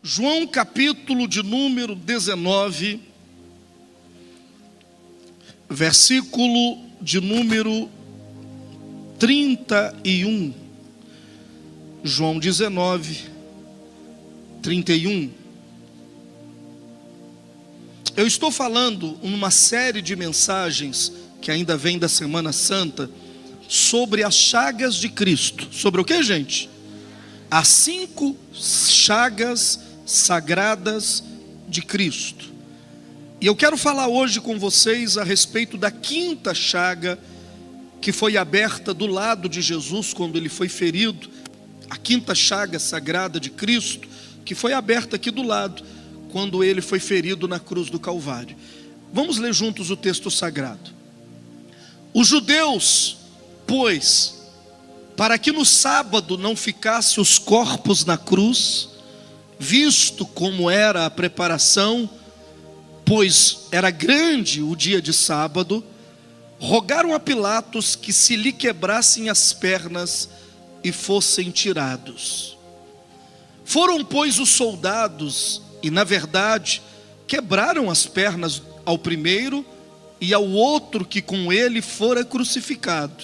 João capítulo de número 19, versículo de número 31. João 19, 31. Eu estou falando numa série de mensagens que ainda vem da Semana Santa sobre as chagas de Cristo. Sobre o que, gente? As 5 chagas sagradas de Cristo. E eu quero falar hoje com vocês a respeito da 5ª chaga que foi aberta do lado de Jesus quando ele foi ferido. A 5ª chaga sagrada de Cristo, que foi aberta aqui do lado quando ele foi ferido na cruz do Calvário. Vamos ler juntos o texto sagrado. Os judeus, pois, para que no sábado não ficasse os corpos na cruz, visto como era a preparação, pois era grande o dia de sábado, rogaram a Pilatos que se lhe quebrassem as pernas e fossem tirados. Foram, pois, os soldados e, na verdade, quebraram as pernas ao primeiro e ao outro que com ele fora crucificado.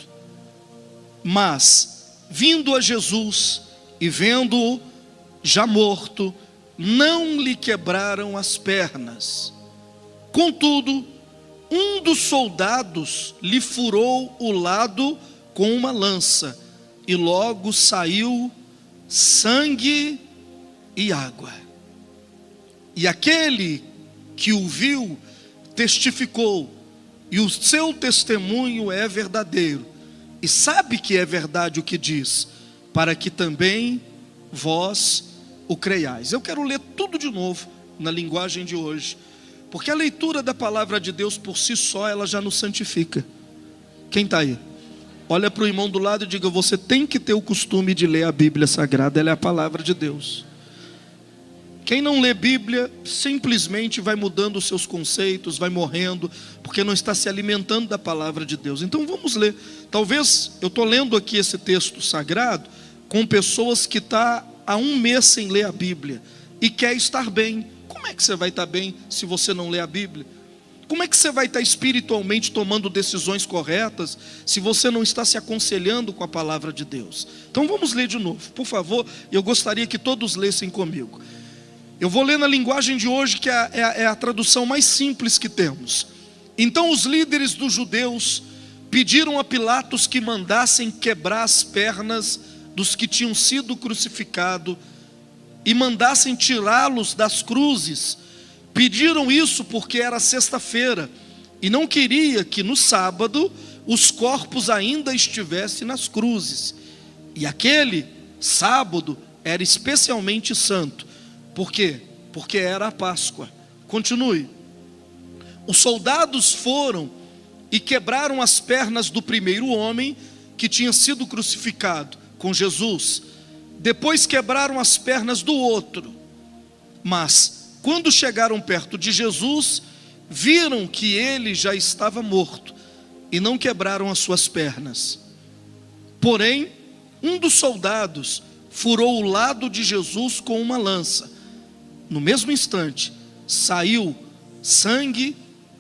Mas, vindo a Jesus e vendo-o já morto, não lhe quebraram as pernas. Contudo, um dos soldados lhe furou o lado com uma lança, e logo saiu sangue e água. E aquele que o viu testificou, e o seu testemunho é verdadeiro, e sabe que é verdade o que diz, para que também vós o creiais. Eu quero ler tudo de novo na linguagem de hoje, porque a leitura da palavra de Deus por si só, ela já nos santifica. Quem está aí? Olha para o irmão do lado e diga: você tem que ter o costume de ler a Bíblia Sagrada, ela é a palavra de Deus. Quem não lê Bíblia, simplesmente vai mudando os seus conceitos, vai morrendo, porque não está se alimentando da palavra de Deus. Então vamos ler. Talvez, eu estou lendo aqui esse texto sagrado, com pessoas que estão há 1 mês sem ler a Bíblia, e quer estar bem. Como é que você vai estar bem se você não lê a Bíblia? Como é que você vai estar espiritualmente tomando decisões corretas se você não está se aconselhando com a palavra de Deus? Então vamos ler de novo, por favor. Eu gostaria que todos lessem comigo. Eu vou ler na linguagem de hoje, que é a tradução mais simples que temos. Então os líderes dos judeus pediram a Pilatos que mandassem quebrar as pernas dos que tinham sido crucificados e mandassem tirá-los das cruzes. Pediram isso porque era sexta-feira e não queria que no sábado os corpos ainda estivessem nas cruzes. E aquele sábado era especialmente santo. Por quê? Porque era a Páscoa. Continue. Os soldados foram e quebraram as pernas do primeiro homem que tinha sido crucificado com Jesus. Depois quebraram as pernas do outro. Mas quando chegaram perto de Jesus, viram que ele já estava morto e não quebraram as suas pernas. Porém, um dos soldados furou o lado de Jesus com uma lança. No mesmo instante, saiu sangue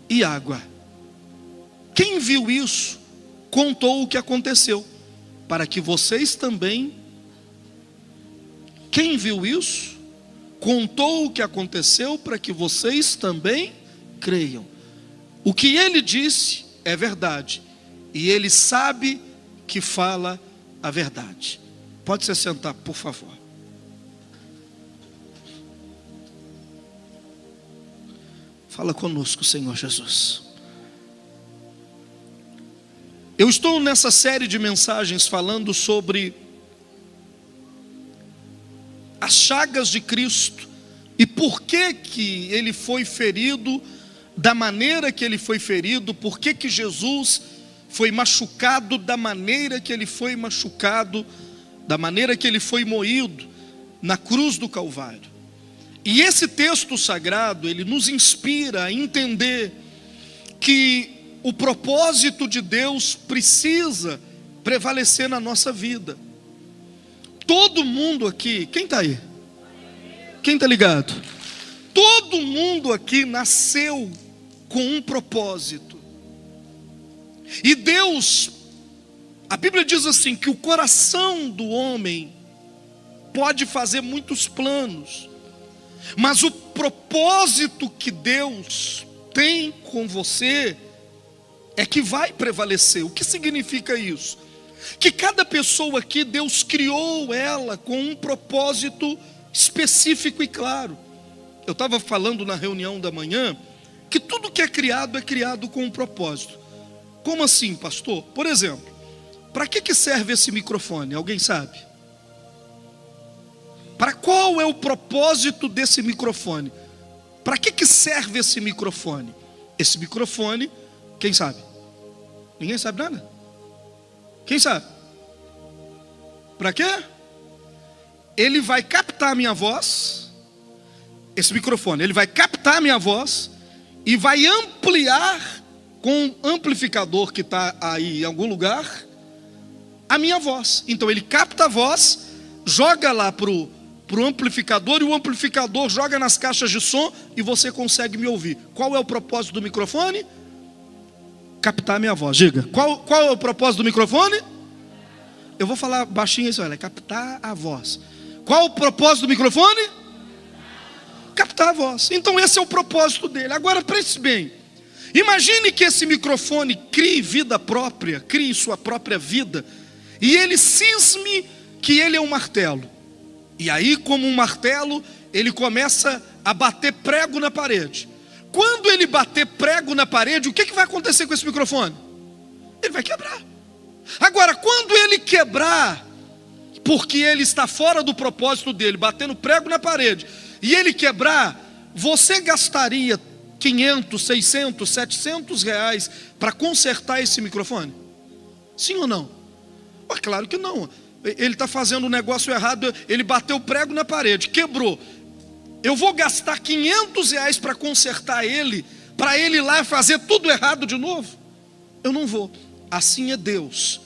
e água. Quem viu isso, contou o que aconteceu, para que vocês também. Quem viu isso, contou o que aconteceu para que vocês também creiam. O que ele disse é verdade, e ele sabe que fala a verdade. Pode se sentar, por favor. Fala conosco, Senhor Jesus. Eu estou nessa série de mensagens falando sobre as chagas de Cristo e por que que ele foi ferido da maneira que ele foi ferido, por que que Jesus foi machucado da maneira que ele foi machucado, da maneira que ele foi moído na cruz do Calvário. E esse texto sagrado, ele nos inspira a entender que o propósito de Deus precisa prevalecer na nossa vida. Todo mundo aqui, quem está aí? Quem está ligado? Todo mundo aqui nasceu com um propósito. E Deus, a Bíblia diz assim, que o coração do homem pode fazer muitos planos, mas o propósito que Deus tem com você é que vai prevalecer. O que significa isso? Que cada pessoa aqui, Deus criou ela com um propósito específico e claro. Eu estava falando na reunião da manhã que tudo que é criado com um propósito. Como assim, pastor? Por exemplo, para que serve esse microfone? Alguém sabe? Para qual é o propósito desse microfone? Para que serve esse microfone? Esse microfone, quem sabe? Ninguém sabe nada? Quem sabe? Para quê? Ele vai captar a minha voz. Esse microfone, ele vai captar a minha voz e vai ampliar com um amplificador que está aí em algum lugar a minha voz. Então ele capta a voz, joga lá para o amplificador e o amplificador joga nas caixas de som e você consegue me ouvir. Qual é o propósito do microfone? Captar a minha voz. Diga, qual é o propósito do microfone? Eu vou falar baixinho isso, olha, captar a voz. Qual o propósito do microfone? Captar a voz. Então esse é o propósito dele. Agora preste bem. Imagine que esse microfone crie vida própria, crie sua própria vida, e ele cisme que ele é um martelo. E aí, como um martelo, ele começa a bater prego na parede. Quando ele bater prego na parede, o que vai acontecer com esse microfone? Ele vai quebrar. Agora, quando ele quebrar, porque ele está fora do propósito dele, batendo prego na parede, e ele quebrar, você gastaria 500, 600, 700 reais para consertar esse microfone? Sim ou não? Claro que não. Ele está fazendo um negócio errado, ele bateu prego na parede, quebrou. Eu vou gastar 500 reais para consertar ele, para ele ir lá fazer tudo errado de novo? Eu não vou. Assim é Deus.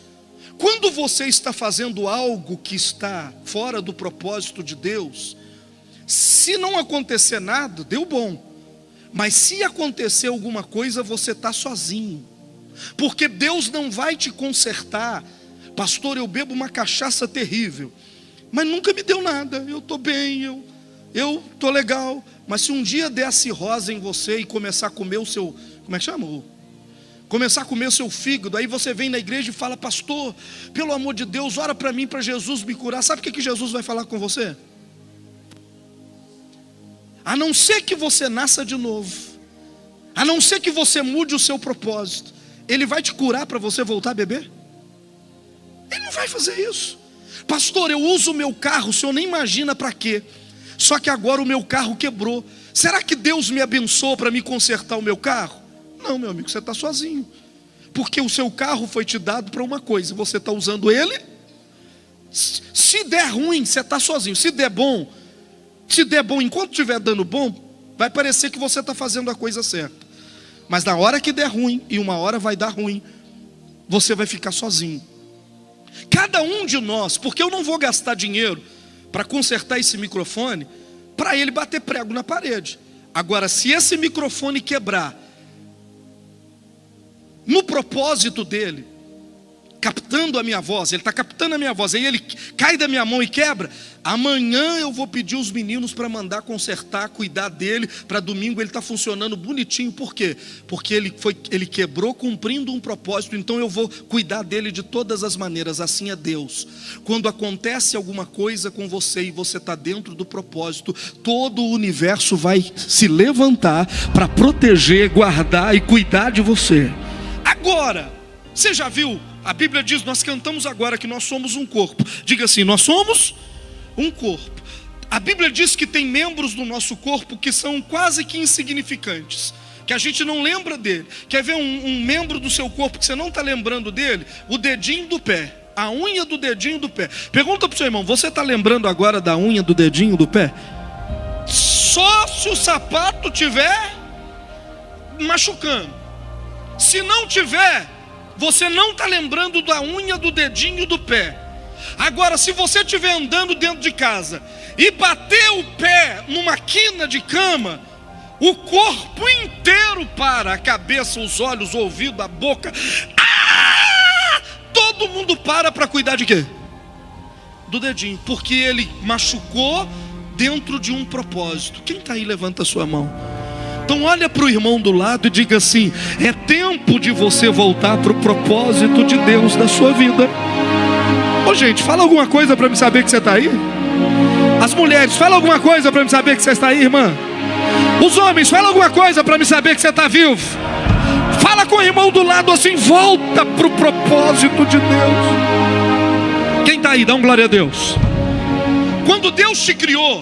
Quando você está fazendo algo que está fora do propósito de Deus, se não acontecer nada, deu bom. Mas se acontecer alguma coisa, você está sozinho. Porque Deus não vai te consertar. Pastor, eu bebo uma cachaça terrível, mas nunca me deu nada. Eu estou bem, eu estou legal. Mas se um dia der a cirrose em você e começar a comer o seu, como é que chama? Começar a comer o seu fígado, aí você vem na igreja e fala, pastor, pelo amor de Deus, ora para mim, para Jesus me curar. Sabe o que Jesus vai falar com você? A não ser que você nasça de novo, a não ser que você mude o seu propósito, Ele vai te curar para você voltar a beber? Ele não vai fazer isso. Pastor, eu uso o meu carro, o senhor nem imagina para quê. Só que agora o meu carro quebrou. Será que Deus me abençoou para me consertar o meu carro? Não, meu amigo, você está sozinho. Porque o seu carro foi te dado para uma coisa, você está usando ele. Se der ruim, você está sozinho. Se der bom, enquanto estiver dando bom, vai parecer que você está fazendo a coisa certa. Mas na hora que der ruim, e uma hora vai dar ruim, você vai ficar sozinho. Cada um de nós, porque eu não vou gastar dinheiro para consertar esse microfone, para ele bater prego na parede. Agora, se esse microfone quebrar, no propósito dele, captando a minha voz, ele está captando a minha voz, aí ele cai da minha mão e quebra, amanhã eu vou pedir os meninos para mandar consertar, cuidar dele, para domingo ele está funcionando bonitinho. Por quê? Porque ele quebrou cumprindo um propósito, então eu vou cuidar dele de todas as maneiras. Assim é Deus. Quando acontece alguma coisa com você e você está dentro do propósito, todo o universo vai se levantar para proteger, guardar e cuidar de você. Agora, você já viu? A Bíblia diz, nós cantamos agora que nós somos um corpo. Diga assim, nós somos um corpo. A Bíblia diz que tem membros do nosso corpo que são quase que insignificantes, que a gente não lembra dele. Quer ver um membro do seu corpo que você não está lembrando dele? O dedinho do pé, a unha do dedinho do pé. Pergunta para o seu irmão, você está lembrando agora da unha do dedinho do pé? Só se o sapato estiver machucando. Se não tiver, você não está lembrando da unha do dedinho do pé. Agora, se você estiver andando dentro de casa e bater o pé numa quina de cama, o corpo inteiro para, a cabeça, os olhos, o ouvido, a boca, todo mundo para cuidar de quê? Do dedinho, porque ele machucou dentro de um propósito. Quem está aí, levanta a sua mão. Então olha para o irmão do lado e diga assim: é tempo de você voltar para o propósito de Deus da sua vida. Ô gente, fala alguma coisa para me saber que você está aí. As mulheres, fala alguma coisa para me saber que você está aí, irmã. Os homens, fala alguma coisa para me saber que você está vivo. Fala com o irmão do lado assim: volta para o propósito de Deus. Quem está aí, dá um glória a Deus. Quando Deus te criou,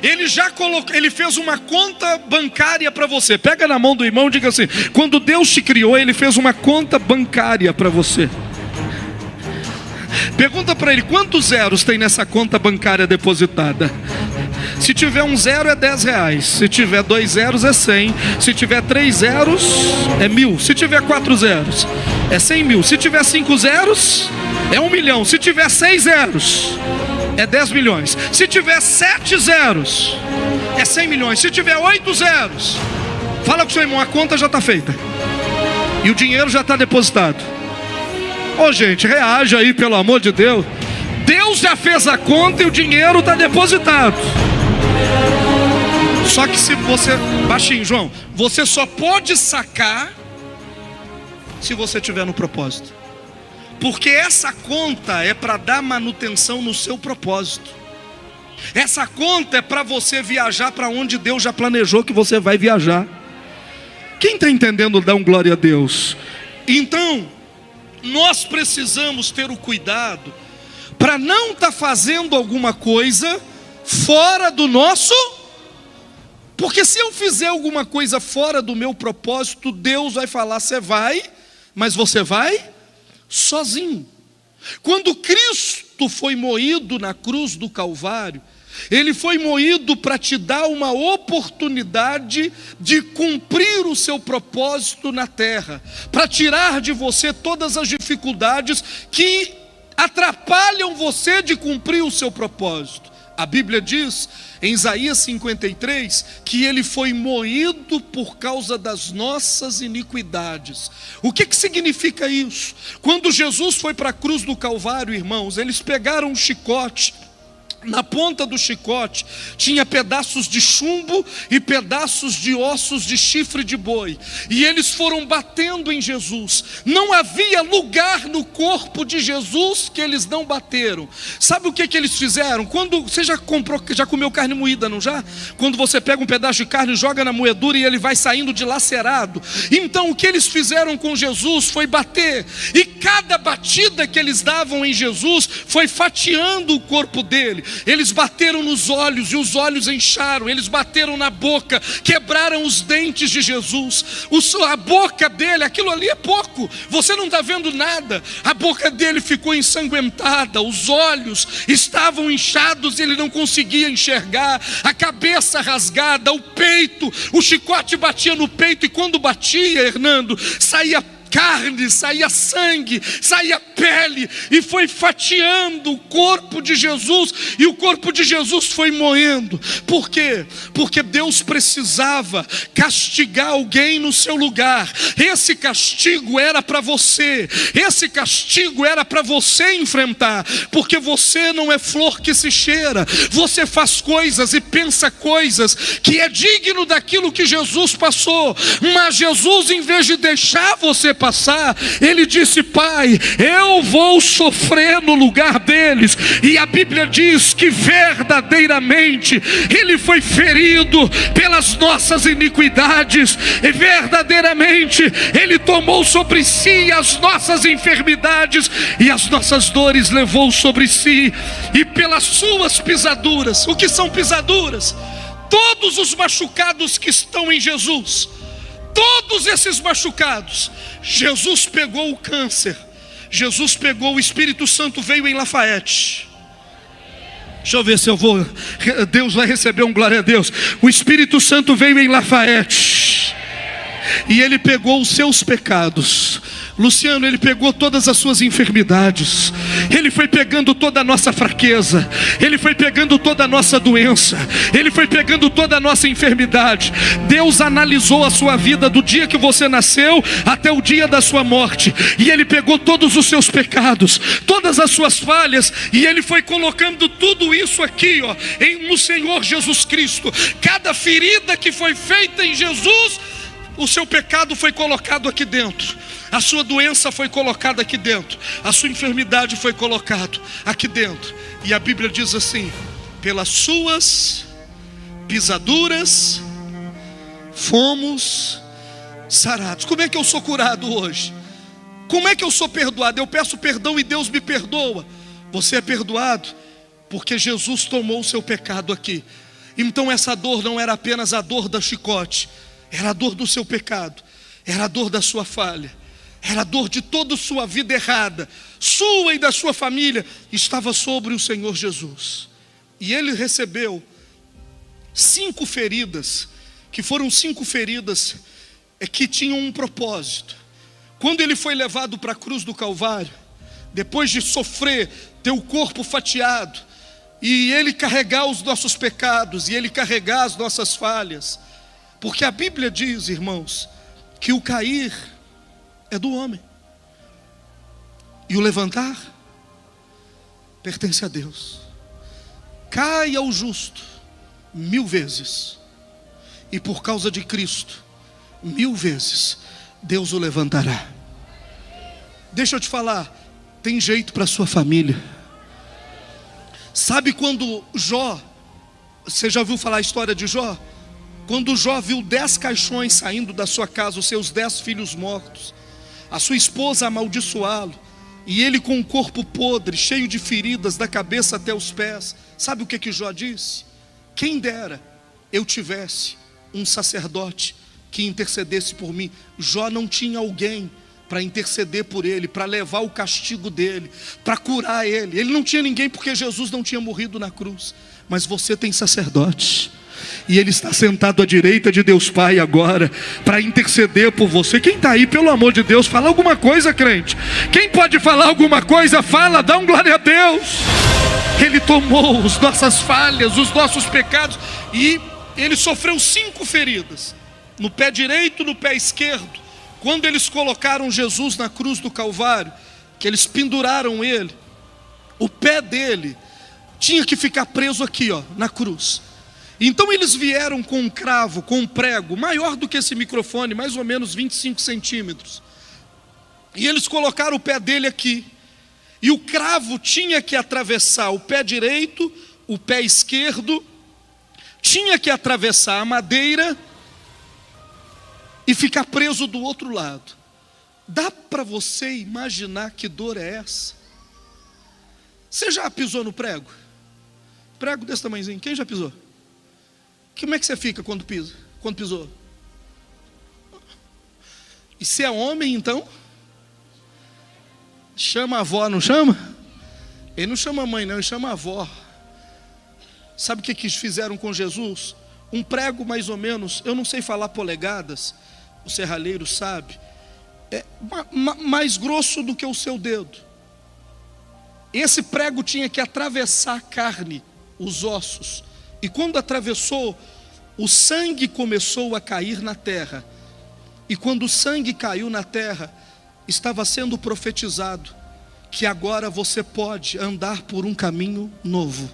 Ele já colocou, Ele fez uma conta bancária para você. Pega na mão do irmão e diga assim: quando Deus te criou, Ele fez uma conta bancária para você. Pergunta para ele: quantos zeros tem nessa conta bancária depositada? Se tiver um zero é 10 reais. Se tiver 2 zeros é 100. Se tiver 3 zeros é 1000. Se tiver 4 zeros é 100 mil. Se tiver 5 zeros é 1 milhão. Se tiver 6 zeros é 10 milhões. Se tiver 7 zeros é 100 milhões. Se tiver 8 zeros, fala com o seu irmão: a conta já está feita e o dinheiro já está depositado. Ô gente, reaja aí, pelo amor de Deus. Deus já fez a conta e o dinheiro está depositado. Só que se você, baixinho, João, você só pode sacar se você estiver no propósito. Porque essa conta é para dar manutenção no seu propósito. Essa conta é para você viajar para onde Deus já planejou que você vai viajar. Quem está entendendo, dá um glória a Deus. Então, nós precisamos ter o cuidado para não estar fazendo alguma coisa fora do nosso. Porque se eu fizer alguma coisa fora do meu propósito, Deus vai falar: você vai, mas você vai sozinho. Quando Cristo foi moído na cruz do Calvário, Ele foi moído para te dar uma oportunidade de cumprir o seu propósito na terra, para tirar de você todas as dificuldades que atrapalham você de cumprir o seu propósito. A Bíblia diz em Isaías 53 que Ele foi moído por causa das nossas iniquidades. O que significa isso? Quando Jesus foi para a cruz do Calvário, irmãos, eles pegaram um chicote. Na ponta do chicote tinha pedaços de chumbo e pedaços de ossos de chifre de boi. E eles foram batendo em Jesus. Não havia lugar no corpo de Jesus que eles não bateram. Sabe o que eles fizeram? Quando você já comeu carne moída, não já? Quando você pega um pedaço de carne, joga na moedura e ele vai saindo dilacerado. Então o que eles fizeram com Jesus foi bater. E cada batida que eles davam em Jesus foi fatiando o corpo dele. Eles bateram nos olhos e os olhos incharam. Eles bateram na boca, quebraram os dentes de Jesus. A boca dele, aquilo ali é pouco, você não está vendo nada. A boca dele ficou ensanguentada, os olhos estavam inchados e ele não conseguia enxergar. A cabeça rasgada, o peito, o chicote batia no peito. E quando batia, Hernando, saía carne, saía sangue, saía pele, e foi fatiando o corpo de Jesus, e o corpo de Jesus foi moendo. Por quê? Porque Deus precisava castigar alguém no seu lugar. Esse castigo era para você, esse castigo era para você enfrentar, porque você não é flor que se cheira. Você faz coisas e pensa coisas que é digno daquilo que Jesus passou, mas Jesus, em vez de deixar você passar, Ele disse: Pai, eu vou sofrer no lugar deles. E a Bíblia diz que verdadeiramente Ele foi ferido pelas nossas iniquidades, e verdadeiramente Ele tomou sobre si as nossas enfermidades e as nossas dores levou sobre si, e pelas suas pisaduras. O que são pisaduras? Todos os machucados que estão em Jesus, todos esses machucados, Jesus pegou o câncer, Jesus pegou, o Espírito Santo veio em Lafayette. Deixa eu ver se eu vou, Deus vai receber um glória a Deus. O Espírito Santo veio em Lafayette. E Ele pegou os seus pecados. Luciano, Ele pegou todas as suas enfermidades. Ele foi pegando toda a nossa fraqueza. Ele foi pegando toda a nossa doença. Ele foi pegando toda a nossa enfermidade. Deus analisou a sua vida do dia que você nasceu até o dia da sua morte. E Ele pegou todos os seus pecados, todas as suas falhas, e Ele foi colocando tudo isso aqui, ó, no Senhor Jesus Cristo. Cada ferida que foi feita em Jesus, o seu pecado foi colocado aqui dentro. A sua doença foi colocada aqui dentro. A sua enfermidade foi colocada aqui dentro. E a Bíblia diz assim: pelas suas pisaduras fomos sarados. Como é que eu sou curado hoje? Como é que eu sou perdoado? Eu peço perdão e Deus me perdoa. Você é perdoado porque Jesus tomou o seu pecado aqui. Então essa dor não era apenas a dor da chicote, era a dor do seu pecado, era a dor da sua falha, era a dor de toda a sua vida errada, sua e da sua família, estava sobre o Senhor Jesus. E Ele recebeu 5 feridas, que foram 5 feridas que tinham um propósito. Quando Ele foi levado para a cruz do Calvário, depois de sofrer, ter o corpo fatiado, e Ele carregar os nossos pecados, e Ele carregar as nossas falhas, porque a Bíblia diz, irmãos, que o cair é do homem, e o levantar pertence a Deus. Caia o justo 1000 vezes, e por causa de Cristo 1000 vezes Deus o levantará. Deixa eu te falar, tem jeito para sua família. Sabe quando Jó, você já ouviu falar a história de Jó? Quando Jó viu 10 caixões saindo da sua casa, os seus 10 filhos mortos, a sua esposa amaldiçoá-lo, e ele com o corpo podre, cheio de feridas da cabeça até os pés, sabe o que Jó disse? Quem dera eu tivesse um sacerdote que intercedesse por mim. Jó não tinha alguém para interceder por ele, para levar o castigo dele, para curar ele. Ele não tinha ninguém porque Jesus não tinha morrido na cruz. Mas você tem sacerdote, e Ele está sentado à direita de Deus Pai agora, para interceder por você. Quem está aí, pelo amor de Deus, fala alguma coisa, crente. Quem pode falar alguma coisa, fala, dá um glória a Deus. Ele tomou as nossas falhas, os nossos pecados, e Ele sofreu 5 feridas, no pé direito, no pé esquerdo. Quando eles colocaram Jesus na cruz do Calvário, que eles penduraram Ele, o pé dele tinha que ficar preso aqui, ó, na cruz. Então eles vieram com um cravo, com um prego, maior do que esse microfone, mais ou menos 25 centímetros. E eles colocaram o pé dele aqui. E o cravo tinha que atravessar o pé direito, o pé esquerdo, tinha que atravessar a madeira e ficar preso do outro lado. Dá para você imaginar que dor é essa? Você já pisou no prego? Prego desse tamanhozinho, quem já pisou? Como é que você fica quando pisa? Quando pisou? E se é homem, então? Chama a avó, não chama? Ele não chama a mãe, não, ele chama a avó. Sabe o que fizeram com Jesus? Um prego mais ou menos, eu não sei falar polegadas, o serralheiro sabe, é mais grosso do que o seu dedo. Esse prego tinha que atravessar a carne, os ossos, e quando atravessou, o sangue começou a cair na terra. E quando o sangue caiu na terra, estava sendo profetizado que agora você pode andar por um caminho novo.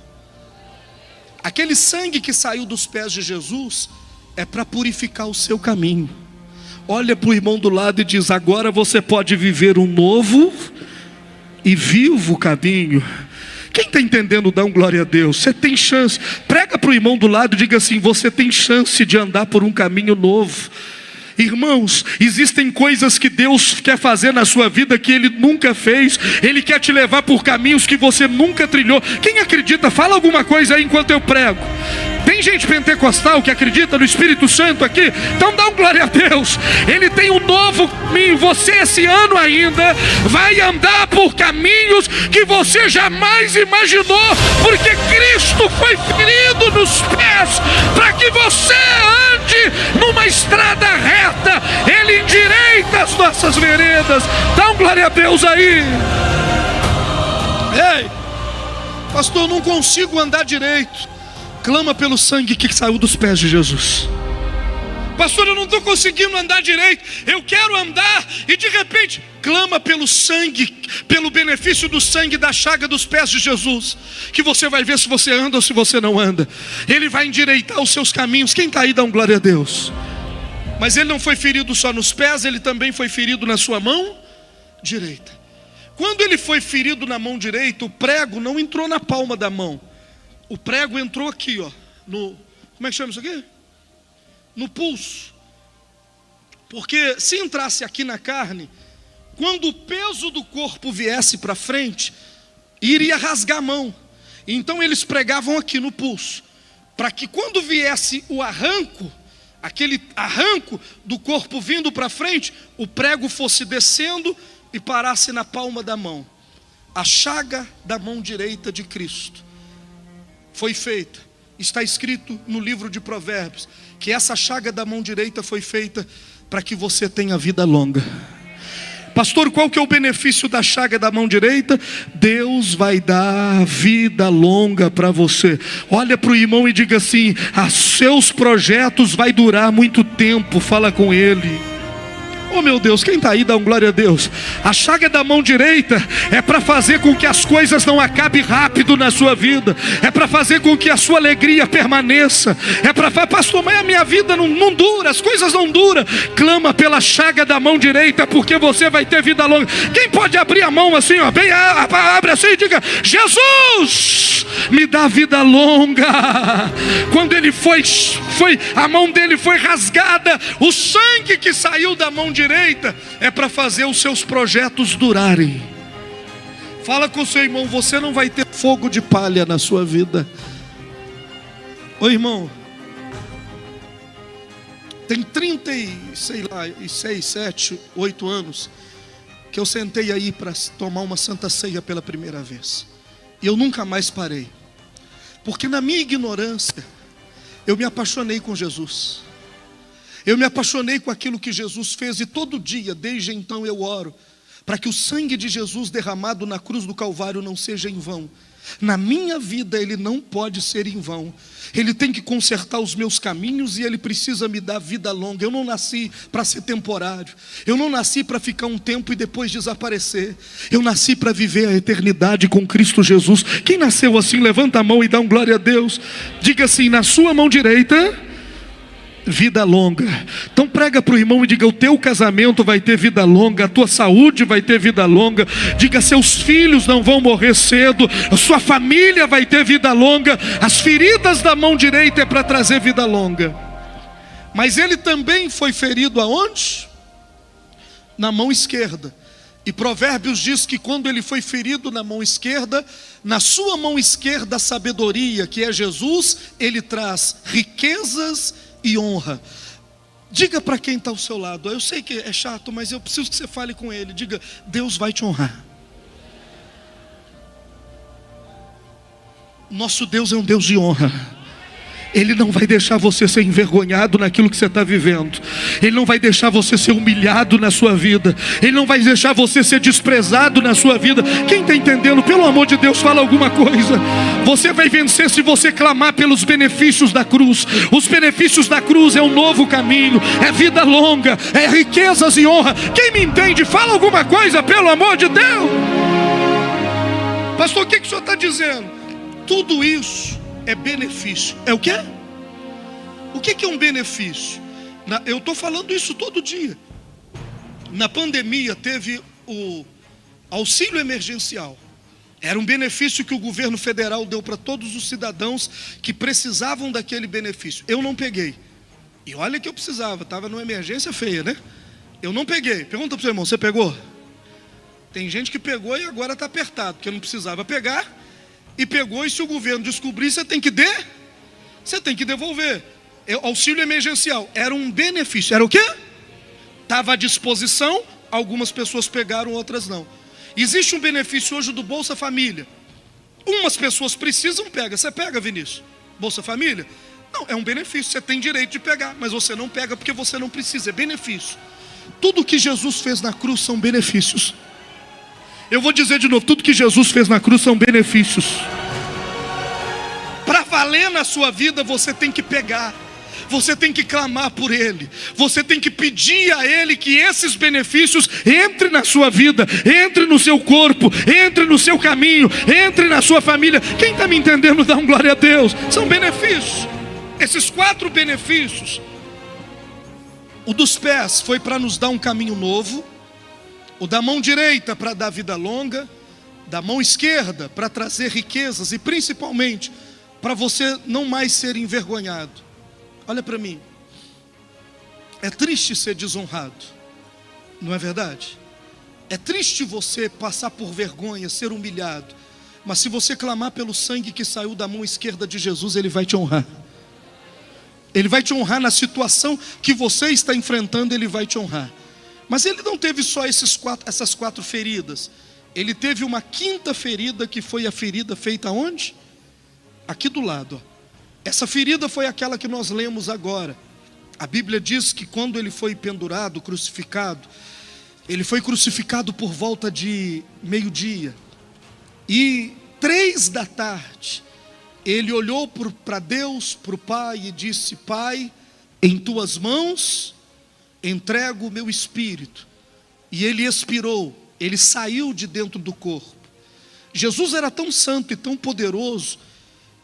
Aquele sangue que saiu dos pés de Jesus é para purificar o seu caminho. Olha para o irmão do lado e diz: agora você pode viver um novo e vivo caminho. Quem está entendendo, dá um glória a Deus. Você tem chance. Prega para o irmão do lado e diga assim: você tem chance de andar por um caminho novo. Irmãos, existem coisas que Deus quer fazer na sua vida que Ele nunca fez. Ele quer te levar por caminhos que você nunca trilhou. Quem acredita, fala alguma coisa aí enquanto eu prego. Tem gente pentecostal que acredita no Espírito Santo aqui? Então dá um glória a Deus. Ele tem um novo caminho. Você esse ano ainda vai andar por caminhos que você jamais imaginou, porque Cristo foi ferido nos pés para que você ande numa estrada reta nossas veredas. Dá um glória a Deus aí. Ei, pastor, eu não consigo andar direito. Clama pelo sangue que saiu dos pés de Jesus. Pastor, eu não estou conseguindo andar direito, eu quero andar, e de repente, clama pelo sangue, pelo benefício do sangue da chaga dos pés de Jesus, que você vai ver se você anda ou se você não anda. Ele vai endireitar os seus caminhos. Quem está aí, dá um glória a Deus. Mas ele não foi ferido só nos pés, ele também foi ferido na sua mão direita. Quando ele foi ferido na mão direita, o prego não entrou na palma da mão, o prego entrou aqui, ó, como é que chama isso aqui? No pulso. Porque se entrasse aqui na carne, quando o peso do corpo viesse para frente, iria rasgar a mão. Então eles pregavam aqui no pulso, para que quando viesse o arranco, aquele arranco do corpo vindo para frente, o prego fosse descendo e parasse na palma da mão. A chaga da mão direita de Cristo foi feita, está escrito no livro de Provérbios, que essa chaga da mão direita foi feita para que você tenha vida longa. Pastor, qual que é o benefício da chaga da mão direita? Deus vai dar vida longa para você. Olha para o irmão e diga assim: os seus projetos vai durar muito tempo. Fala com ele. Oh meu Deus, quem está aí, dá um glória a Deus. A chaga da mão direita é para fazer com que as coisas não acabem rápido na sua vida. É para fazer com que a sua alegria permaneça. É para falar: pastor, mas a minha vida não dura, as coisas não duram. Clama pela chaga da mão direita, porque você vai ter vida longa. Quem pode abrir a mão assim, ó, bem, abre assim e diga: Jesus, me dá vida longa. Quando ele a mão dele foi rasgada, o sangue que saiu da mão direita é para fazer os seus projetos durarem. Fala com o seu irmão: você não vai ter fogo de palha na sua vida. Ô irmão, tem 36, 7, 8 anos que eu sentei aí para tomar uma santa ceia pela primeira vez, e eu nunca mais parei, porque na minha ignorância eu me apaixonei com Jesus. Eu me apaixonei com aquilo que Jesus fez, e todo dia, desde então, eu oro para que o sangue de Jesus derramado na cruz do Calvário não seja em vão. Na minha vida ele não pode ser em vão. Ele tem que consertar os meus caminhos, e ele precisa me dar vida longa. Eu não nasci para ser temporário. Eu não nasci para ficar um tempo e depois desaparecer. Eu nasci para viver a eternidade com Cristo Jesus. Quem nasceu assim, levanta a mão e dá um glória a Deus. Diga assim: na sua mão direita, vida longa. Então prega para o irmão e diga: o teu casamento vai ter vida longa, a tua saúde vai ter vida longa. Diga: seus filhos não vão morrer cedo, a sua família vai ter vida longa. As feridas da mão direita é para trazer vida longa. Mas ele também foi ferido aonde? Na mão esquerda. E Provérbios diz que quando ele foi ferido na mão esquerda, na sua mão esquerda a sabedoria, que é Jesus, ele traz riquezas e honra. Diga para quem está ao seu lado: eu sei que é chato, mas eu preciso que você fale com ele. Diga: Deus vai te honrar. Nosso Deus é um Deus de honra. Ele não vai deixar você ser envergonhado naquilo que você está vivendo. Ele não vai deixar você ser humilhado na sua vida. Ele não vai deixar você ser desprezado na sua vida. Quem está entendendo? Pelo amor de Deus, fala alguma coisa. Você vai vencer se você clamar pelos benefícios da cruz. Os benefícios da cruz é um novo caminho, é vida longa, é riquezas e honra. Quem me entende? Fala alguma coisa, pelo amor de Deus. Pastor, o que o senhor está dizendo? Tudo isso é benefício. É o quê? O que é um benefício? Eu estou falando isso todo dia. Na pandemia teve o auxílio emergencial. Era um benefício que o governo federal deu para todos os cidadãos que precisavam daquele benefício. Eu não peguei. E olha que eu precisava, estava numa emergência feia, né? Eu não peguei. Pergunta para o seu irmão: você pegou? Tem gente que pegou e agora está apertado, porque não precisava pegar. E pegou, e se o governo descobrir, você tem que devolver. Auxílio emergencial era um benefício. Era o quê? Estava à disposição. Algumas pessoas pegaram, outras não. Existe um benefício hoje do Bolsa Família. Umas pessoas precisam, pega. Você pega, Vinícius? Bolsa Família? Não, é um benefício, você tem direito de pegar, mas você não pega porque você não precisa, é benefício. Tudo que Jesus fez na cruz são benefícios. Eu vou dizer de novo, tudo que Jesus fez na cruz são benefícios. Para valer na sua vida, você tem que pegar, você tem que clamar por Ele, você tem que pedir a Ele que esses benefícios entrem na sua vida, entre no seu corpo, entre no seu caminho, entre na sua família. Quem está me entendendo, dá um glória a Deus. São benefícios. Esses 4 benefícios. O dos pés foi para nos dar um caminho novo, o da mão direita para dar vida longa, da mão esquerda para trazer riquezas e principalmente para você não mais ser envergonhado. Olha para mim, é triste ser desonrado, não é verdade? É triste você passar por vergonha, ser humilhado, mas se você clamar pelo sangue que saiu da mão esquerda de Jesus, Ele vai te honrar. Ele vai te honrar na situação que você está enfrentando, Ele vai te honrar. Mas Ele não teve só essas 4 feridas. Ele teve uma 5ª ferida, que foi a ferida feita onde? Aqui do lado. Essa ferida foi aquela que nós lemos agora. A Bíblia diz que quando Ele foi pendurado, crucificado, Ele foi crucificado por volta de meio-dia. E 3 da tarde, Ele olhou para Deus, para o Pai e disse: Pai, em tuas mãos entrego o meu espírito. E Ele expirou, Ele saiu de dentro do corpo. Jesus era tão santo e tão poderoso,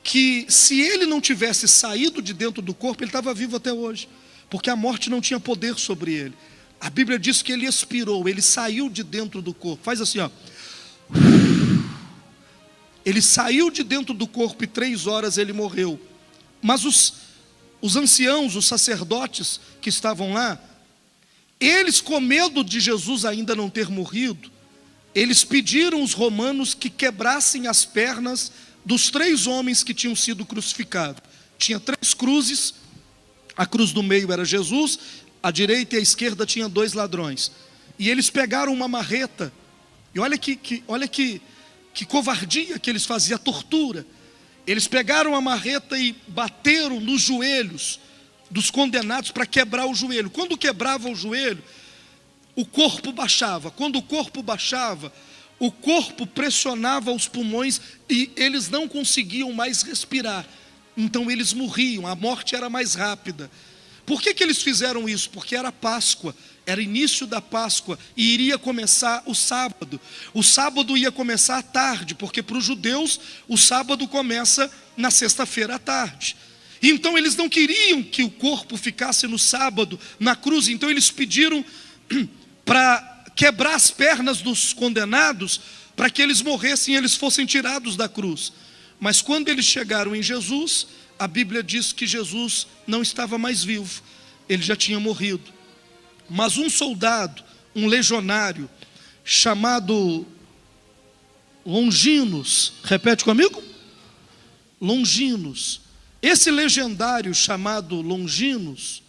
que se Ele não tivesse saído de dentro do corpo, Ele estava vivo até hoje, porque a morte não tinha poder sobre Ele. A Bíblia diz que Ele expirou, Ele saiu de dentro do corpo. Faz assim, ó. Ele saiu de dentro do corpo e 3 horas Ele morreu. Mas os anciãos, os sacerdotes que estavam lá, eles, com medo de Jesus ainda não ter morrido, eles pediram os romanos que quebrassem as pernas dos 3 homens que tinham sido crucificados. Tinha 3 cruzes, a cruz do meio era Jesus, a direita e a esquerda tinha 2 ladrões. E eles pegaram uma marreta, e olha que covardia que eles faziam, a tortura. Eles pegaram a marreta e bateram nos joelhos dos condenados para quebrar o joelho. Quando quebrava o joelho, o corpo baixava. Quando o corpo baixava, o corpo pressionava os pulmões e eles não conseguiam mais respirar. Então eles morriam, a morte era mais rápida. Por que eles fizeram isso? Porque era Páscoa, era início da Páscoa e iria começar o sábado. O sábado ia começar à tarde, porque para os judeus o sábado começa na sexta-feira à tarde. Então eles não queriam que o corpo ficasse no sábado na cruz, então eles pediram para quebrar as pernas dos condenados, para que eles morressem e eles fossem tirados da cruz. Mas quando eles chegaram em Jesus, a Bíblia diz que Jesus não estava mais vivo, Ele já tinha morrido. Mas um soldado, um legionário, chamado Longinos, repete comigo? Longinos. Esse legendário chamado Longinos,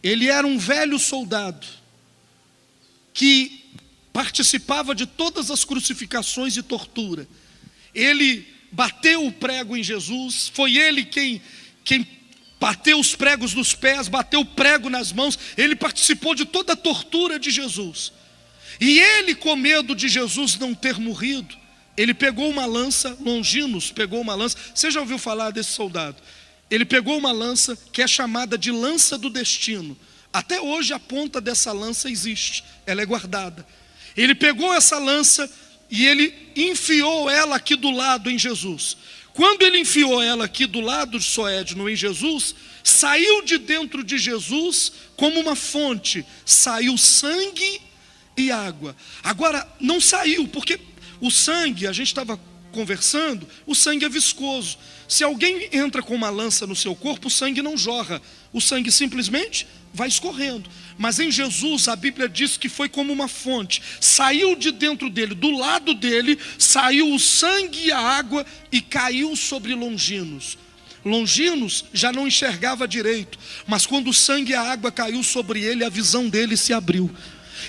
ele era um velho soldado, que participava de todas as crucificações e tortura. Ele bateu o prego em Jesus, foi ele quem bateu os pregos nos pés, bateu o prego nas mãos, ele participou de toda a tortura de Jesus. E ele, com medo de Jesus não ter morrido, ele pegou uma lança, Longinos pegou uma lança. Você já ouviu falar desse soldado? Ele pegou uma lança que é chamada de lança do destino. Até hoje a ponta dessa lança existe, ela é guardada. Ele pegou essa lança e ele enfiou ela aqui do lado em Jesus. Quando ele enfiou ela aqui do lado de Soedno em Jesus, saiu de dentro de Jesus como uma fonte, saiu sangue e água. Agora não saiu, porque o sangue, a gente estava conversando, o sangue é viscoso. Se alguém entra com uma lança no seu corpo, o sangue não jorra, o sangue simplesmente vai escorrendo. Mas em Jesus a Bíblia diz que foi como uma fonte, saiu de dentro dele, do lado dele, saiu o sangue e a água e caiu sobre Longinos. Longinos já não enxergava direito, mas quando o sangue e a água caiu sobre ele, a visão dele se abriu.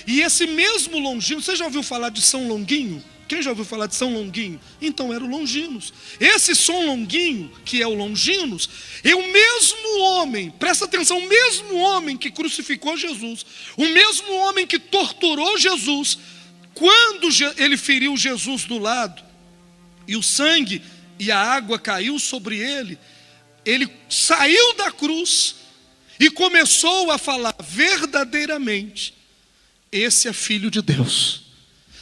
E esse mesmo Longinos, você já ouviu falar de São Longuinho? Quem já ouviu falar de São Longuinho? Então era o Longinos. Esse São Longuinho, que é o Longinos, é o mesmo homem, presta atenção, o mesmo homem que crucificou Jesus, o mesmo homem que torturou Jesus. Quando ele feriu Jesus do lado, e o sangue e a água caiu sobre ele, ele saiu da cruz e começou a falar verdadeiramente: esse é filho de Deus.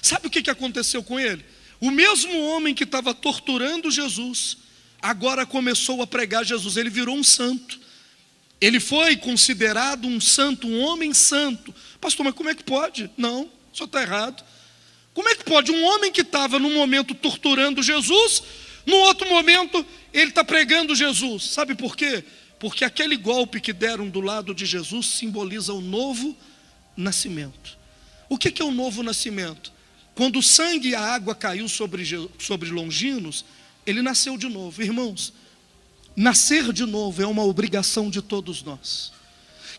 Sabe o que aconteceu com ele? O mesmo homem que estava torturando Jesus, agora começou a pregar Jesus. Ele virou um santo. Ele foi considerado um santo, um homem santo. Pastor, mas como é que pode? Não, só está errado. Como é que pode um homem que estava num momento torturando Jesus, no outro momento ele está pregando Jesus? Sabe por quê? Porque aquele golpe que deram do lado de Jesus simboliza o novo nascimento. O que é o novo nascimento? Quando o sangue e a água caiu sobre Longinos, ele nasceu de novo. Irmãos, nascer de novo é uma obrigação de todos nós.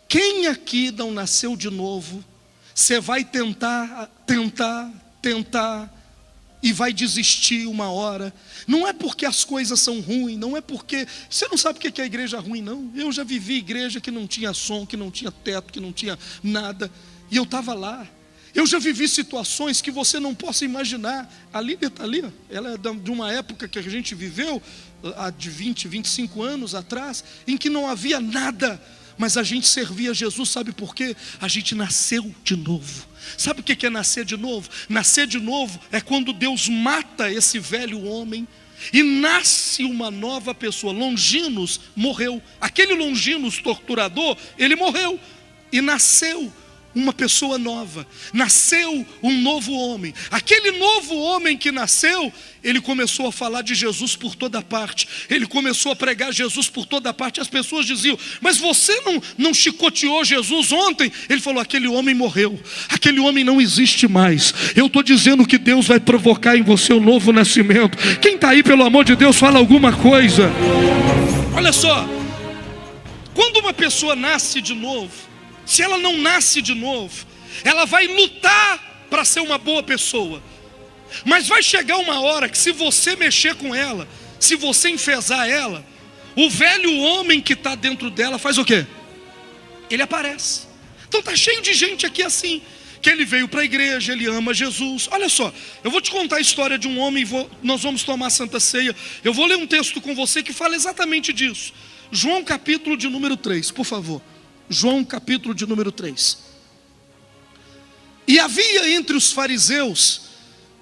Quem aqui não nasceu de novo, você vai tentar e vai desistir uma hora. Não é porque as coisas são ruins, não é porque... Você não sabe o que é a igreja ruim, não. Eu já vivi igreja que não tinha som, que não tinha teto, que não tinha nada, e eu estava lá. Eu já vivi situações que você não possa imaginar. A Lídia está ali, ela é de uma época que a gente viveu, há de 20, 25 anos atrás, em que não havia nada, mas a gente servia Jesus. Sabe por quê? A gente nasceu de novo. Sabe o que é nascer de novo? Nascer de novo é quando Deus mata esse velho homem e nasce uma nova pessoa. Longinos morreu. Aquele Longinos torturador, ele morreu e nasceu uma pessoa nova, nasceu um novo homem. Aquele novo homem que nasceu, ele começou a falar de Jesus por toda parte, ele começou a pregar Jesus por toda parte. As pessoas diziam: mas você não chicoteou Jesus ontem? Ele falou: aquele homem morreu, aquele homem não existe mais. Eu estou dizendo que Deus vai provocar em você um novo nascimento. Quem está aí, pelo amor de Deus, fala alguma coisa. Olha só, quando uma pessoa nasce de novo, se ela não nasce de novo, ela vai lutar para ser uma boa pessoa. Mas vai chegar uma hora que, se você mexer com ela, se você enfesar ela, o velho homem que está dentro dela faz o quê? Ele aparece. Então está cheio de gente aqui assim, que ele veio para a igreja, ele ama Jesus. Olha só, eu vou te contar a história de um homem, nós vamos tomar a Santa Ceia. Eu vou ler um texto com você que fala exatamente disso. João capítulo de número 3, por favor. João capítulo de número 3. E havia entre os fariseus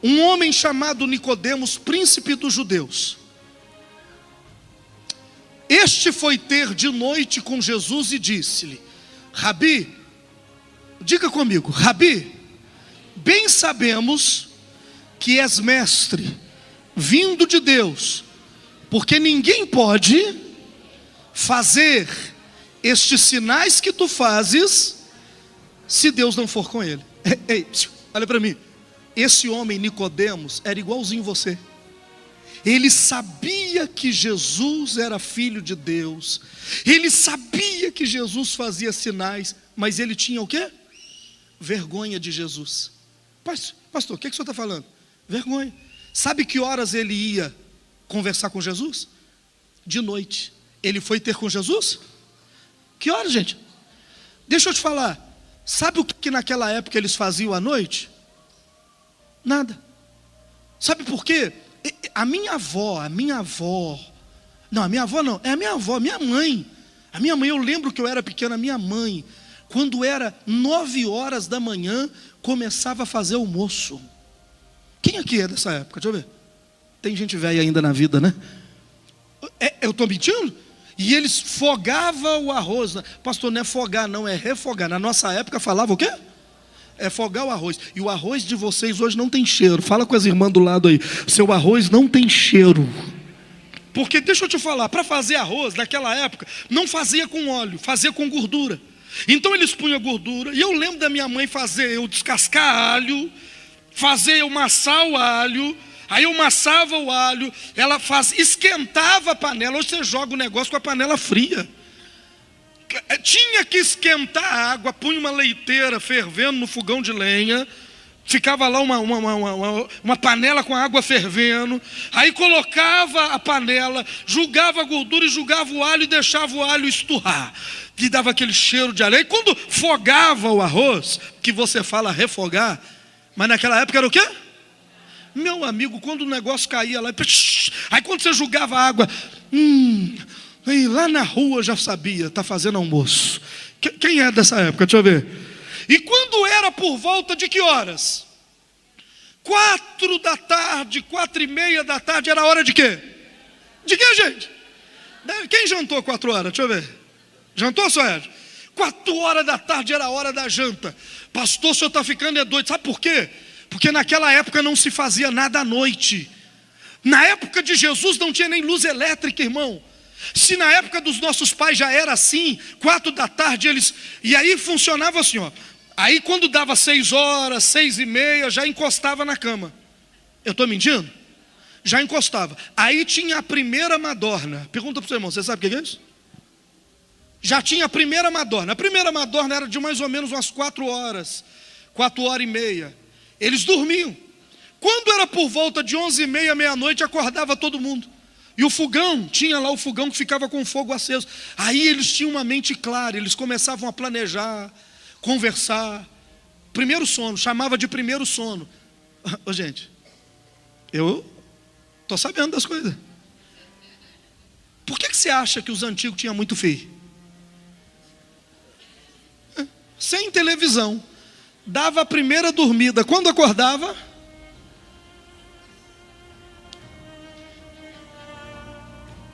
um homem chamado Nicodemos, príncipe dos judeus. Este foi ter de noite com Jesus e disse-lhe: Rabi, diga comigo, Rabi, bem sabemos que és mestre, vindo de Deus, porque ninguém pode fazer estes sinais que tu fazes se Deus não for com ele. Ei, olha para mim. Esse homem Nicodemos era igualzinho você. Ele sabia que Jesus era filho de Deus, ele sabia que Jesus fazia sinais, mas ele tinha o quê? Vergonha de Jesus. Pastor, o que o senhor está falando? Vergonha. Sabe que horas ele ia conversar com Jesus? De noite. Ele foi ter com Jesus? Que horas, gente? Deixa eu te falar. Sabe o que naquela época eles faziam à noite? Nada. Sabe por quê? A minha avó, não, minha mãe. A minha mãe, eu lembro que eu era pequena, a minha mãe, quando era 9 horas da manhã, começava a fazer almoço. Quem aqui é dessa época? Deixa eu ver. Tem gente velha ainda na vida, né? Eu estou mentindo? E eles fogavam o arroz. Pastor, não é fogar não, é refogar. Na nossa época falava o quê? É fogar o arroz. E o arroz de vocês hoje não tem cheiro. Fala com as irmãs do lado aí. Seu arroz não tem cheiro. Porque deixa eu te falar, para fazer arroz naquela época, não fazia com óleo, fazia com gordura. Então eles punham gordura. E eu lembro da minha mãe fazer eu descascar alho, fazer eu amassar o alho. Aí eu amassava o alho, ela esquentava a panela. Hoje você joga o negócio com a panela fria. Tinha que esquentar a água, punha uma leiteira fervendo no fogão de lenha, ficava lá uma panela com água fervendo, aí colocava a panela, julgava a gordura e julgava o alho e deixava o alho esturrar, que dava aquele cheiro de alho. Aí quando fogava o arroz, que você fala refogar, mas naquela época era o quê? Meu amigo, quando o negócio caía lá, aí quando você julgava a água, aí lá na rua já sabia, está fazendo almoço. Quem é dessa época? Deixa eu ver. E quando era por volta de que horas? 4 da tarde, 4:30 da tarde, era hora de quê? De quê, gente? Quem jantou 4 horas? Deixa eu ver. Jantou, Soed? 4 horas da tarde era a hora da janta. Pastor, o senhor está ficando doido. Sabe por quê? Porque naquela época não se fazia nada à noite. Na época de Jesus não tinha nem luz elétrica, irmão. Se na época dos nossos pais já era assim, 4 da tarde eles... E aí funcionava assim, ó. Aí quando dava 6 horas, 6:30, já encostava na cama. Eu estou mentindo? Já encostava. Aí tinha a primeira madorna. Pergunta para o seu irmão, você sabe o que é isso? Já tinha a primeira madorna. A primeira madorna era de mais ou menos umas 4 horas. 4h30. Eles dormiam. Quando era por volta de 11:30, meia-noite, acordava todo mundo. E o fogão, tinha lá o fogão que ficava com o fogo aceso. Aí eles tinham uma mente clara, eles começavam a planejar, conversar. Primeiro sono, chamava de primeiro sono. Ô, gente, eu estou sabendo das coisas. Por que você acha que os antigos tinham muito filho? Sem televisão. Dava a primeira dormida. Quando acordava,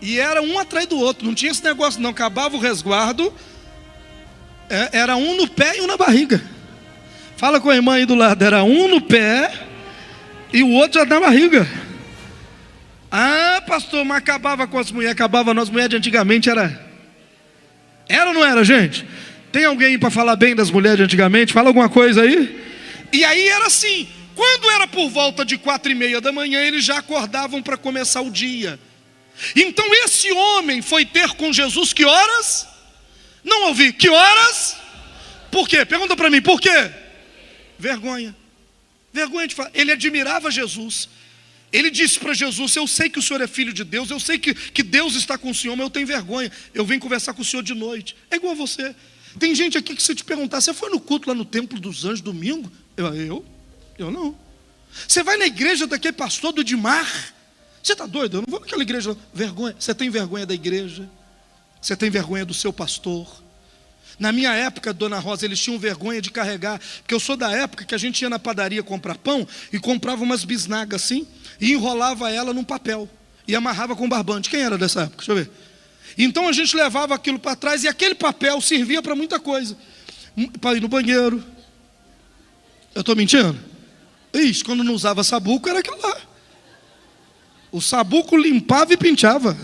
e era um atrás do outro. Não tinha esse negócio não. Acabava o resguardo, era um no pé e um na barriga. Fala com a irmã aí do lado. Era um no pé e o outro já na barriga. Ah, pastor, mas acabava com as mulheres. Acabava nós mulheres de antigamente. Era ou não era, gente? Tem alguém para falar bem das mulheres de antigamente? Fala alguma coisa aí. E aí era assim. Quando era por volta de 4:30 da manhã, eles já acordavam para começar o dia. Então esse homem foi ter com Jesus que horas? Não ouvi, que horas? Por quê? Pergunta para mim, por quê? Vergonha. Vergonha de falar. Ele admirava Jesus. Ele disse para Jesus, eu sei que o senhor é filho de Deus, eu sei que Deus está com o senhor, mas eu tenho vergonha. Eu venho conversar com o senhor de noite. É igual a você. Tem gente aqui que se te perguntar, você foi no culto lá no Templo dos Anjos domingo? Eu não. Você vai na igreja daquele pastor do Edmar? Você está doido? Eu não vou naquela igreja. Vergonha. Você tem vergonha da igreja? Você tem vergonha do seu pastor? Na minha época, dona Rosa, eles tinham vergonha de carregar, porque eu sou da época que a gente ia na padaria comprar pão e comprava umas bisnagas assim e enrolava ela num papel e amarrava com barbante. Quem era dessa época? Deixa eu ver. Então a gente levava aquilo para trás e aquele papel servia para muita coisa. Para ir no banheiro. Eu estou mentindo? Ixi, quando não usava sabuco era aquilo lá. O sabuco limpava e pinchava.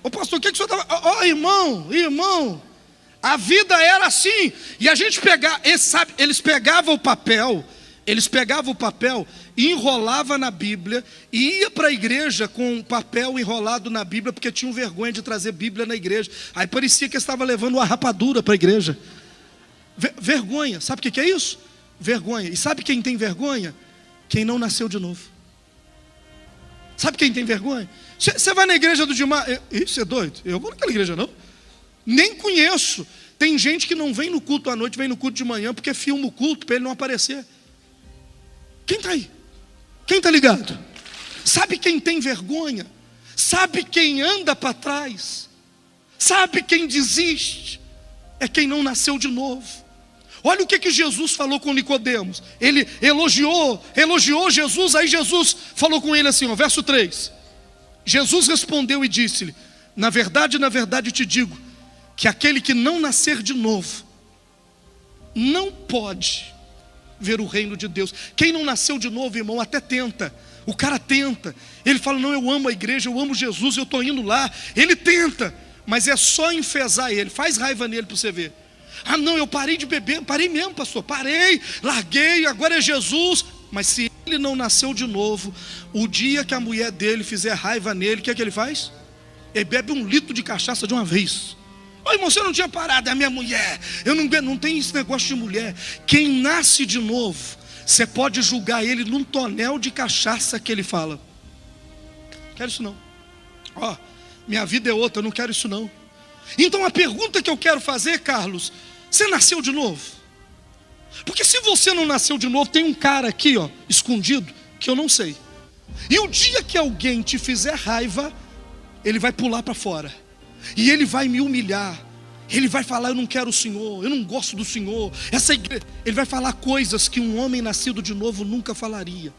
Ô pastor, o que o senhor estava... Ó, irmão, a vida era assim. E a gente pegava, eles pegavam o papel e enrolava na Bíblia e ia para a igreja com o papel enrolado na Bíblia, porque tinham vergonha de trazer Bíblia na igreja. Aí parecia que estava levando uma rapadura para a igreja. Vergonha, sabe o que é isso? Vergonha. E sabe quem tem vergonha? Quem não nasceu de novo. Sabe quem tem vergonha? Você vai na igreja do Dilmar? Isso é doido? Eu vou naquela igreja não. Nem conheço. Tem gente que não vem no culto à noite, vem no culto de manhã, porque filma o culto para ele não aparecer. Quem está aí? Quem está ligado? Sabe quem tem vergonha? Sabe quem anda para trás? Sabe quem desiste? É quem não nasceu de novo. Olha o que Jesus falou com Nicodemos. Ele elogiou Jesus. Aí Jesus falou com ele assim, ó, verso 3. Jesus respondeu e disse-lhe, na verdade te digo, que aquele que não nascer de novo, não pode ver o reino de Deus. Quem não nasceu de novo, irmão, até tenta. O cara tenta. Ele fala, não, eu amo a igreja, eu amo Jesus, eu estou indo lá. Ele tenta, mas é só enfesar ele. Faz raiva nele para você ver. Ah não, eu parei de beber. Parei mesmo, pastor, parei, larguei, agora é Jesus. Mas se ele não nasceu de novo, o dia que a mulher dele fizer raiva nele, o que é que ele faz? Ele bebe 1 litro de cachaça de uma vez. Ô irmão, você não tinha parado, é a minha mulher. Eu não tenho esse negócio de mulher. Quem nasce de novo Você pode julgar ele num tonel de cachaça que ele fala: quero isso não. Ó, minha vida é outra, eu não quero isso não. Então a pergunta que eu quero fazer, Carlos: você nasceu de novo? Porque se você não nasceu de novo, tem um cara aqui, ó, escondido, que eu não sei. E o dia que alguém te fizer raiva, ele vai pular para fora. E ele vai me humilhar. Ele vai falar: eu não quero o Senhor, eu não gosto do Senhor. Essa igreja. Ele vai falar coisas que um homem nascido de novo nunca falaria.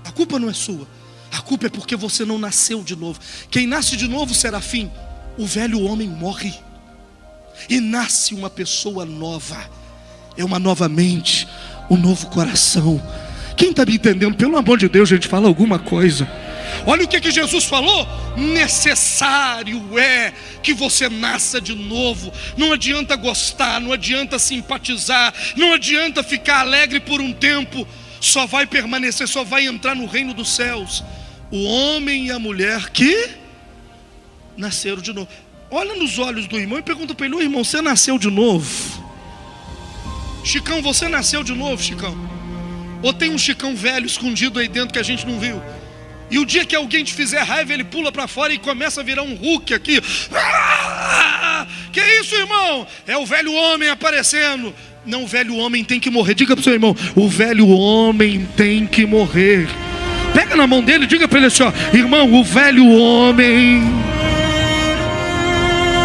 A culpa não é sua. A culpa é porque você não nasceu de novo. Quem nasce de novo, Serafim, o velho homem morre e nasce uma pessoa nova. É uma nova mente, um novo coração. Quem está me entendendo? Pelo amor de Deus, gente, fala alguma coisa. Olha o que Jesus falou: necessário é que você nasça de novo. Não adianta gostar, não adianta simpatizar, não adianta ficar alegre por um tempo. Só vai permanecer, só vai entrar no reino dos céus o homem e a mulher que nasceram de novo. Olha nos olhos do irmão e pergunta para ele: ô irmão, você nasceu de novo? Chicão, você nasceu de novo, Chicão? Ou tem um Chicão velho escondido aí dentro que a gente não viu? E o dia que alguém te fizer raiva, ele pula para fora e começa a virar um Hulk aqui. Que isso, irmão? É o velho homem aparecendo. Não, o velho homem tem que morrer. Diga para o seu irmão: o velho homem tem que morrer. Pega na mão dele e diga para ele assim: ó, irmão, o velho homem,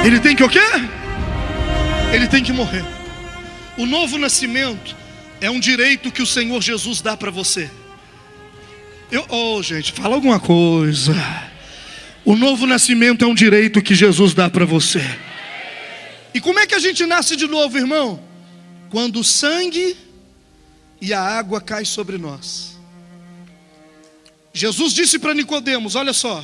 ele tem que o quê? Ele tem que morrer. O novo nascimento é um direito que o Senhor Jesus dá para você. Gente, fala alguma coisa. O novo nascimento é um direito que Jesus dá para você. E como é que a gente nasce de novo, irmão? Quando o sangue e a água caem sobre nós. Jesus disse para Nicodemos, olha só.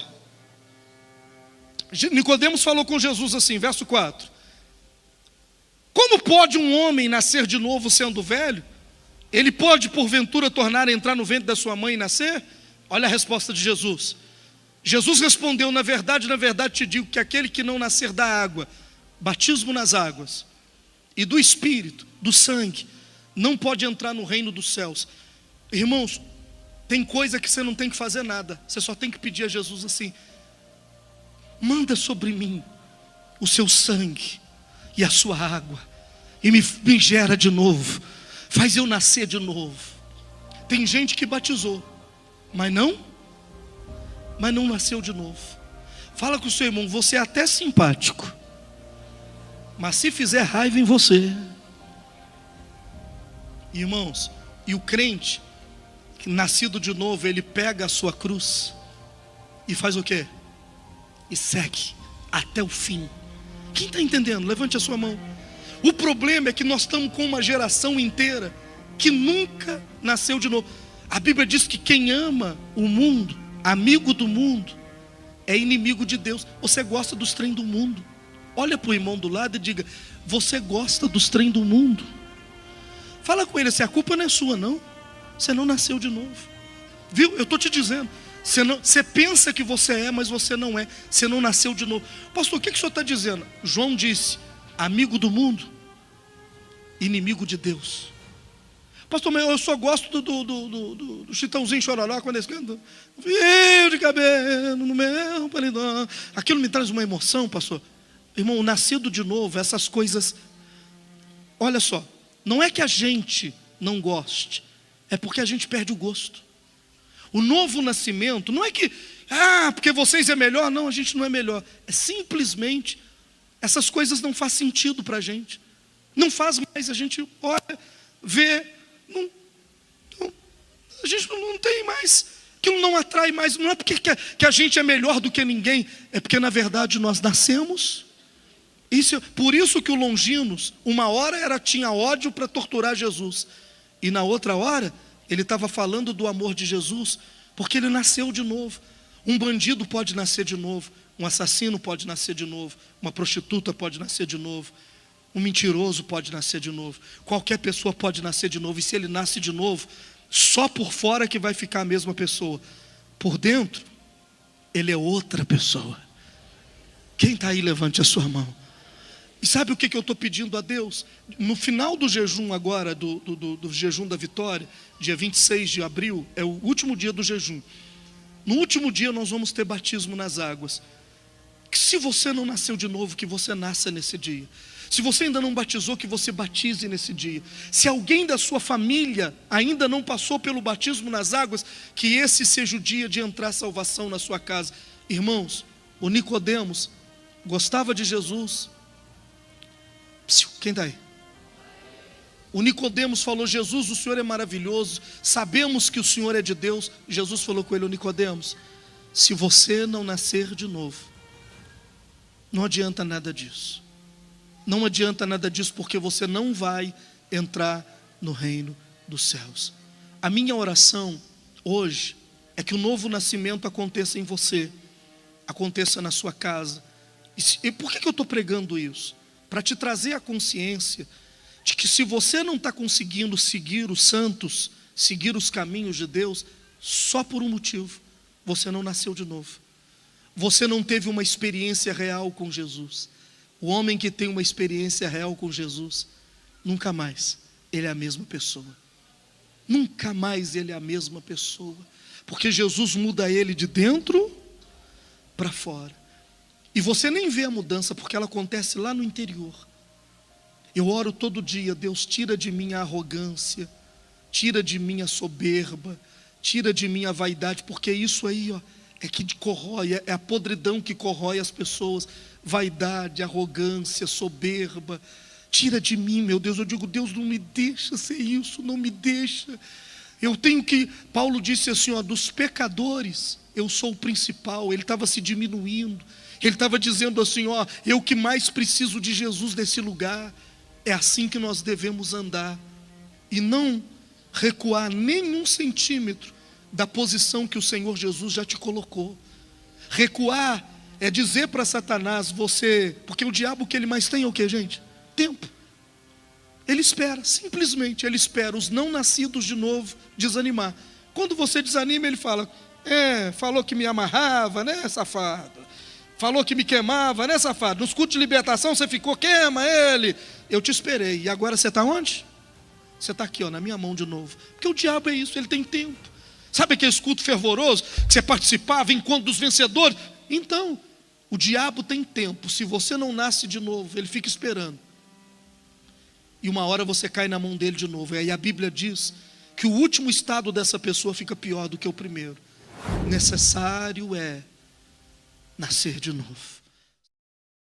Nicodemos falou com Jesus assim, verso 4: como pode um homem nascer de novo sendo velho? Ele pode porventura tornar a entrar no ventre da sua mãe e nascer? Olha a resposta de Jesus. Jesus respondeu: na verdade te digo que aquele que não nascer da água, batismo nas águas, e do Espírito, do sangue, não pode entrar no reino dos céus. Irmãos, tem coisa que você não tem que fazer nada. Você só tem que pedir a Jesus assim: manda sobre mim o seu sangue e a sua água, e me gera de novo, faz eu nascer de novo. Tem gente que batizou, mas não nasceu de novo. Fala com o seu irmão: você é até simpático, mas se fizer raiva em você. Irmãos, e o crente nascido de novo, ele pega a sua cruz e faz o quê? E segue até o fim. Quem está entendendo? Levante a sua mão. O problema é que nós estamos com uma geração inteira que nunca nasceu de novo. A Bíblia diz que quem ama o mundo, amigo do mundo, é inimigo de Deus. Você gosta dos trem do mundo. Olha para o irmão do lado e diga: você gosta dos trem do mundo? Fala com ele assim: a culpa não é sua não. Você não nasceu de novo. Viu? Eu estou te dizendo. Você pensa que você é, mas você não é. Você não nasceu de novo. Pastor, o que o senhor está dizendo? João disse: amigo do mundo, inimigo de Deus. Pastor, mas eu só gosto do Chitãozinho Chororó quando eles cantam. Fio de cabelo no meu paredão. Aquilo me traz uma emoção, pastor. Irmão, o nascido de novo, essas coisas. Olha só, não é que a gente não goste, é porque a gente perde o gosto. O novo nascimento não é que, porque vocês é melhor. Não, a gente não é melhor. É simplesmente, essas coisas não fazem sentido para a gente. Não faz mais, a gente olha, vê, a gente não tem mais, aquilo não atrai mais. Não é porque que a gente é melhor do que ninguém, é porque na verdade nós nascemos. Por isso que o Longinos, uma hora tinha ódio para torturar Jesus, e na outra hora ele estava falando do amor de Jesus, porque ele nasceu de novo. Um bandido pode nascer de novo, um assassino pode nascer de novo, uma prostituta pode nascer de novo, um mentiroso pode nascer de novo, qualquer pessoa pode nascer de novo. E se ele nasce de novo, só por fora que vai ficar a mesma pessoa, por dentro ele é outra pessoa. Quem está aí, levante a sua mão. E sabe o que eu estou pedindo a Deus? No final do jejum agora, do jejum da vitória, dia 26 de abril, é o último dia do jejum. No último dia nós vamos ter batismo nas águas. Que se você não nasceu de novo, que você nasça nesse dia. Se você ainda não batizou, que você batize nesse dia. Se alguém da sua família ainda não passou pelo batismo nas águas, que esse seja o dia de entrar salvação na sua casa. Irmãos, o Nicodemos gostava de Jesus. Quem está aí? O Nicodemos falou: Jesus, o Senhor é maravilhoso, sabemos que o Senhor é de Deus. Jesus falou com ele: Nicodemos, se você não nascer de novo, não adianta nada disso. Não adianta nada disso, porque você não vai entrar no reino dos céus. A minha oração hoje é que o novo nascimento aconteça em você, aconteça na sua casa. E por que eu estou pregando isso? Para te trazer a consciência de que se você não está conseguindo seguir os santos, seguir os caminhos de Deus, só por um motivo: você não nasceu de novo. Você não teve uma experiência real com Jesus. O homem que tem uma experiência real com Jesus, nunca mais ele é a mesma pessoa. Nunca mais ele é a mesma pessoa. Porque Jesus muda ele de dentro para fora. E você nem vê a mudança, porque ela acontece lá no interior. Eu oro todo dia: Deus, tira de mim a arrogância, tira de mim a soberba, tira de mim a vaidade, porque isso aí, é que corrói, é a podridão que corrói as pessoas. Vaidade, arrogância, soberba, tira de mim, meu Deus. Eu digo: Deus, não me deixa ser isso, não me deixa. Eu tenho que, Paulo disse assim, dos pecadores, eu sou o principal. Ele estava se diminuindo, ele estava dizendo assim, eu que mais preciso de Jesus nesse lugar. É assim que nós devemos andar, e não recuar nem um centímetro da posição que o Senhor Jesus já te colocou. Recuar é dizer para Satanás: porque o diabo, o que ele mais tem é o que, gente? Tempo. Ele espera, simplesmente ele espera os não nascidos de novo desanimar. Quando você desanima, ele fala: falou que me amarrava, né, safado? Falou que me queimava, né, safado? Nos cultos de libertação você ficou: queima ele. Eu te esperei, e agora você está onde? Você está aqui, na minha mão de novo. Porque o diabo é isso, ele tem tempo. Sabe aquele culto fervoroso que você participava, encontro dos vencedores? Então, o diabo tem tempo. Se você não nasce de novo, ele fica esperando. E uma hora você cai na mão dele de novo. E aí a Bíblia diz que o último estado dessa pessoa fica pior do que o primeiro. Necessário é nascer de novo.